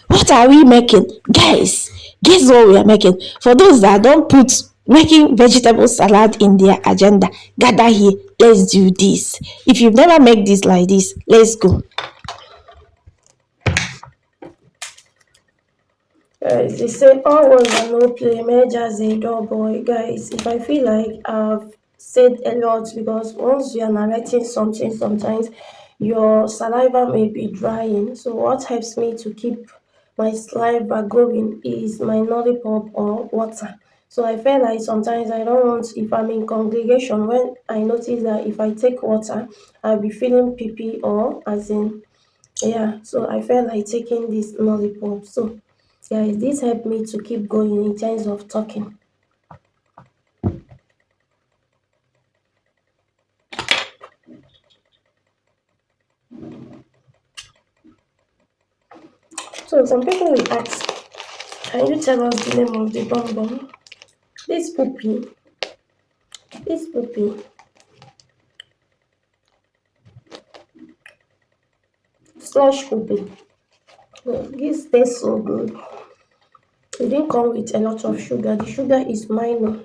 What are we making? Guys, guess what we are making? For those that don't put making vegetable salad in their agenda, gather here. Let's do this. If you've never made this like this, let's go. Guys, they say all was and no play, marriage as a door boy. Guys, if I feel like I've said a lot, because once you are narrating something, sometimes your saliva may be drying. So what helps me to keep my saliva going is my lollipop or water. So I feel like sometimes I don't want, if I'm in congregation, when I notice that if I take water, I'll be feeling pee or as in, yeah, so I felt like taking this lollipop. So yeah, this helped me to keep going in terms of talking. So some people will ask, can you tell us the name of the bonbon? This poopy, this poopy, slush poopy. This tastes so good. It didn't come with a lot of sugar. The sugar is minor.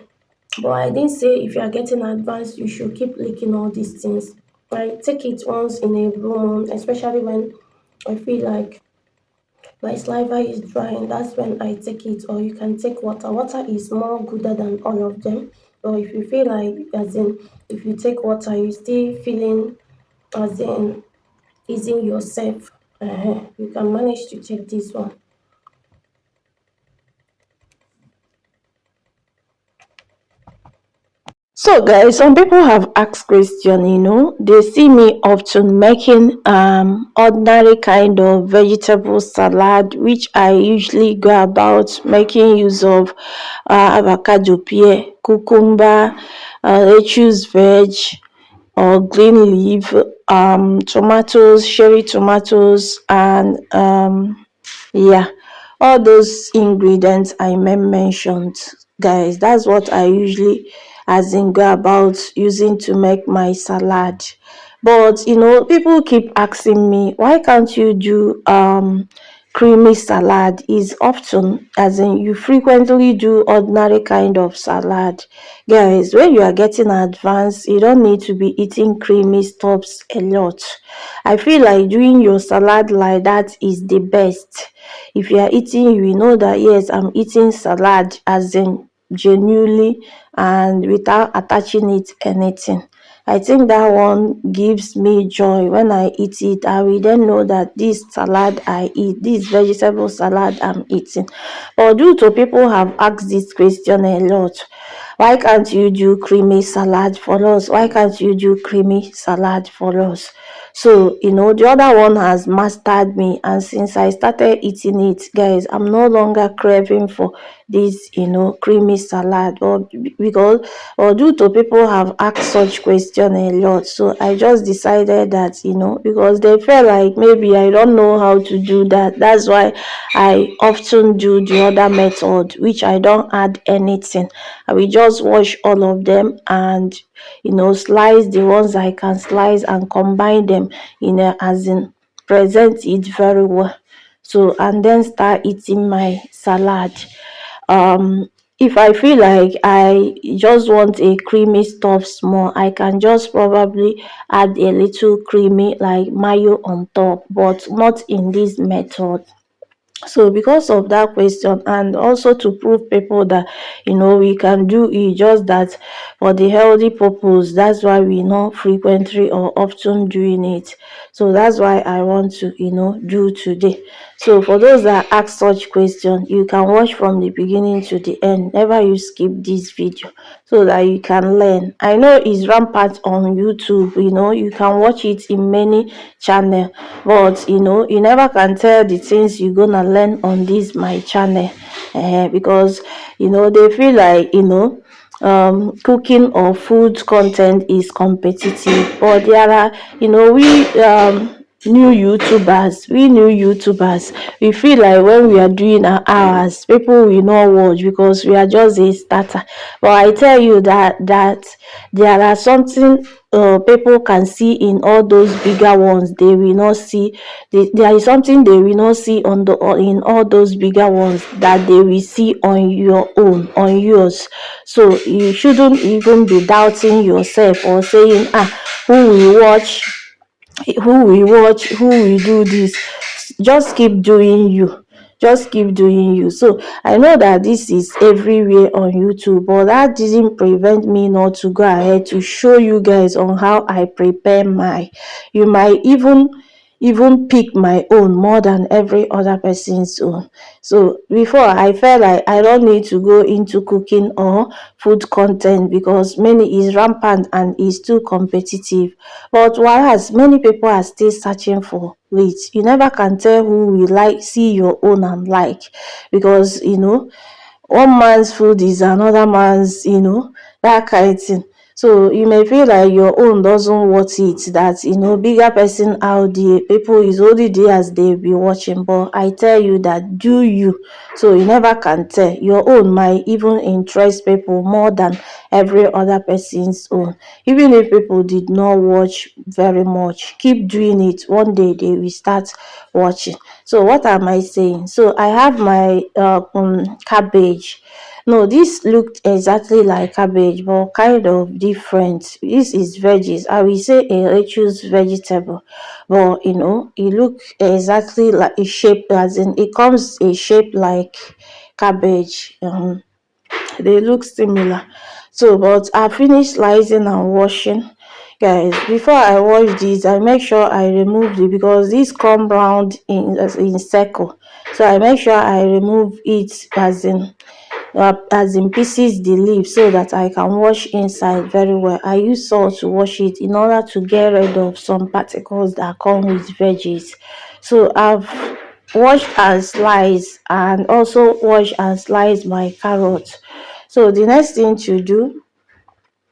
But I didn't say if you are getting advanced, you should keep licking all these things. I take it once in a blue moon, especially when I feel like my saliva is drying. That's when I take it. Or you can take water. Water is more gooder than all of them. Or if you feel like, as in, if you take water, you still feeling, as in, easing yourself. You can manage to take this one. So guys, some people have asked question, they see me often making ordinary kind of vegetable salad, which I usually go about making use of avocado pear, cucumber, lettuce veg, or green leaf, tomatoes, cherry tomatoes, and yeah, all those ingredients I mentioned, guys. That's what I usually, as in, go about using to make my salad. But people keep asking me, why can't you do creamy salad? Is often, as in, you frequently do ordinary kind of salad. Guys, when you are getting advanced, you don't need to be eating creamy stuffs a lot. I feel like doing your salad like that is the best. If you are eating, you will know that yes, I'm eating salad, as in genuinely, and without attaching it anything. I think that one gives me joy when I eat it. I will then know that this salad I eat, this vegetable salad I'm eating. But due to people have asked this question a lot, why can't you do creamy salad for us? Why can't you do creamy salad for us? So, the other one has mastered me. And since I started eating it, guys, I'm no longer craving for this, creamy salad. Or because, or due to people have asked such question a lot. So I just decided that, because they felt like maybe I don't know how to do that. That's why I often do the other method, which I don't add anything. I will just wash all of them and slice the ones I can slice and combine them as in present it very well. So and then start eating my salad. If I feel like I just want a creamy stuff small, I can just probably add a little creamy like mayo on top, but not in this method. So because of that question, and also to prove people that we can do it, just that for the healthy purpose, that's why we not frequently or often doing it. So that's why I want to do today. So for those that ask such question, you can watch from the beginning to the end. Never you skip this video so that you can learn. I know it's rampant on YouTube, you can watch it in many channel, but you never can tell the things you're gonna learn on this my channel, because they feel like cooking or food content is competitive, but there are we new YouTubers, we feel like when we are doing our hours, people will not watch because we are just a starter. But I tell you that there are something people can see in all those bigger ones they will not see. There is something they will not see in all those bigger ones that they will see on your own, on yours. So you shouldn't even be doubting yourself or saying, who will watch, who will do this. Just keep doing you, just keep doing you. So I know that this is everywhere on YouTube, but that didn't prevent me not to go ahead to show you guys on how I prepare my, you might even pick my own more than every other person's own. So before, I felt like I don't need to go into cooking or food content because many is rampant and is too competitive. But whereas many people are still searching for it, you never can tell who will like see your own and like, because one man's food is another man's, that kind of thing. So you may feel like your own doesn't worth it, that bigger person out there, people is only there as they be watching. But I tell you that do you, so you never can tell. Your own might even interest people more than every other person's own. Even if people did not watch very much, keep doing it. One day they will start watching. So what am I saying? So I have my cabbage. No, this looked exactly like cabbage, but kind of different. This is veggies. I will say a lettuce vegetable, but it looks exactly like a shape, as in it comes a shape like cabbage. They look similar. So but I finished slicing and washing, guys. Before I wash this, I make sure I remove it because this come round in circle. So I make sure I remove it, as in pieces, the leaf, so that I can wash inside very well. I use salt to wash it in order to get rid of some particles that come with veggies. So I've washed and sliced, and also wash and slice my carrot. So the next thing to do,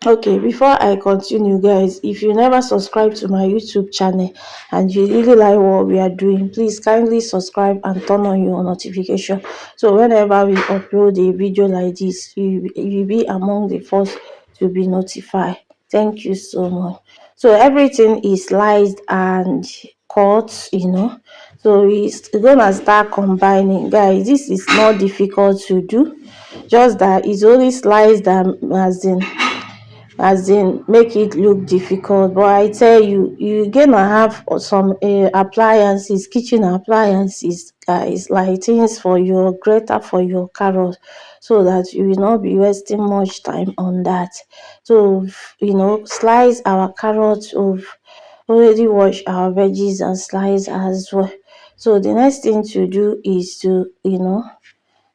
okay, before I continue, guys, if you never subscribe to my YouTube channel and you really like what we are doing, please kindly subscribe and turn on your notification. So whenever we upload a video like this, you'll be among the first to be notified. Thank you so much. So everything is sliced and cut, So it's gonna start combining, guys. This is not difficult to do, just that it's only sliced and as in make it look difficult. But I tell you, you're gonna have some appliances, kitchen appliances, guys, like things for your grater for your carrot, so that you will not be wasting much time on that. So slice our carrots. Of already wash our veggies and slice as well. So the next thing to do is to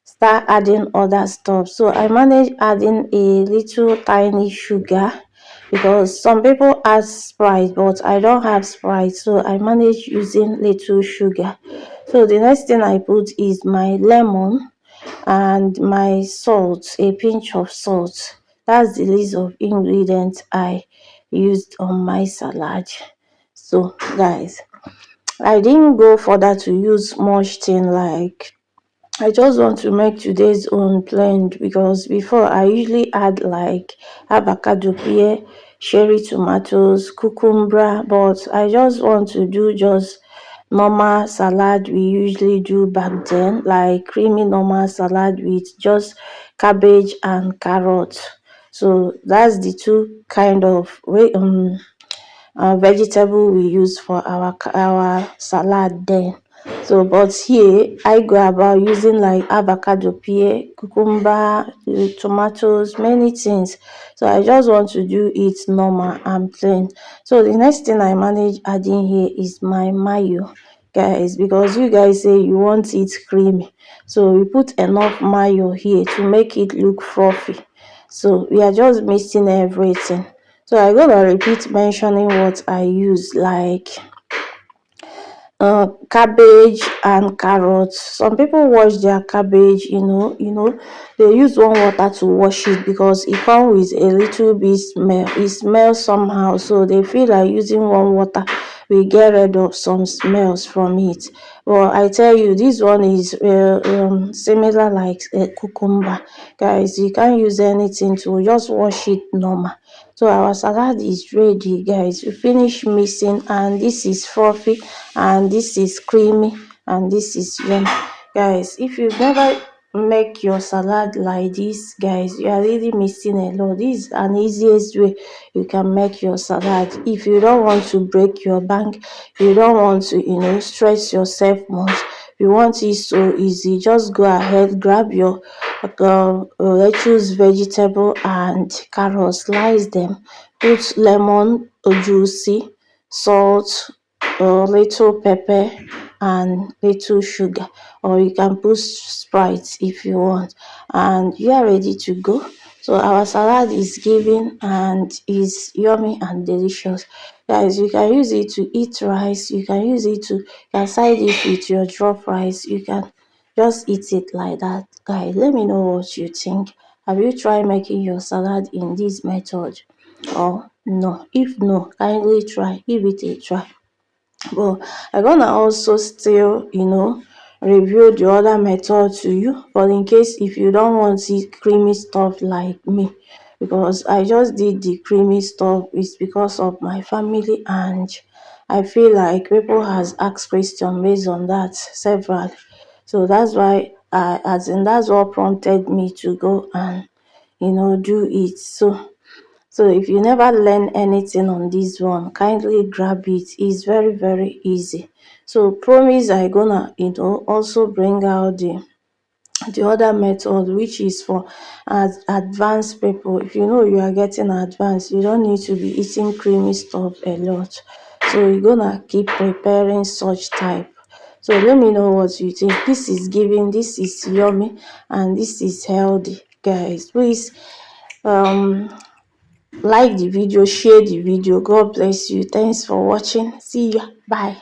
start adding other stuff. So I manage adding a little tiny sugar because some people add Sprite, but I don't have Sprite, so I manage using little sugar. So the next thing I put is my lemon and my salt, a pinch of salt. That's the list of ingredients I used on my salad. So guys, I didn't go further to use much thing, like I just want to make today's own blend, because before I usually add like avocado pear, cherry tomatoes, cucumber, but I just want to do just normal salad we usually do back then, like creamy normal salad with just cabbage and carrot. So that's the two kind of way vegetable we use for our salad then. So but here I go about using like avocado pear, cucumber, tomatoes, many things. So I just want to do it normal and plain. So the next thing I manage adding here is my mayo, guys, because you guys say you want it creamy, so we put enough mayo here to make it look fluffy. So we are just mixing everything. So I'm gonna repeat mentioning what I use, like cabbage and carrots. Some people wash their cabbage, they use warm water to wash it because it comes with a little bit smell. It smells somehow, so they feel like using warm water we get rid of some smells from it. Well, I tell you, this one is similar like a cucumber. Guys, you can't use anything to just wash it normal. So our salad is ready, guys. We finish mixing, and this is fluffy, and this is creamy, and this is yummy. Guys, if you've never make your salad like this, guys, you are really missing a lot. This is an easiest way you can make your salad. If you don't want to break your bank, you don't want to stress yourself much, you want it so easy, just go ahead, grab your lettuce, vegetable and carrots, slice them, put lemon juicy, salt, little pepper and little sugar, or you can put Sprite if you want, and you are ready to go. So our salad is giving and is yummy and delicious. Guys, you can use it to eat rice, you can use it to, you can side it with your drop rice, you can just eat it like that. Guys, let me know what you think. Have you tried making your salad in this method or no? If no, kindly try, give it a try. But I'm gonna also still review the other method to you, but in case if you don't want it creamy stuff like me, because I just did the creamy stuff, it's because of my family, and I feel like people has asked question based on that several. So that's why that's what prompted me to go and do it. So if you never learn anything on this one, kindly grab it. It's very, very easy. So promise I gonna also bring out the other method, which is for advanced people. If you know you are getting advanced, you don't need to be eating creamy stuff a lot. So you're gonna keep preparing such type. So let me know what you think. This is giving, this is yummy, and this is healthy. Guys, please like the video, share the video. God bless you. Thanks for watching. See ya. Bye.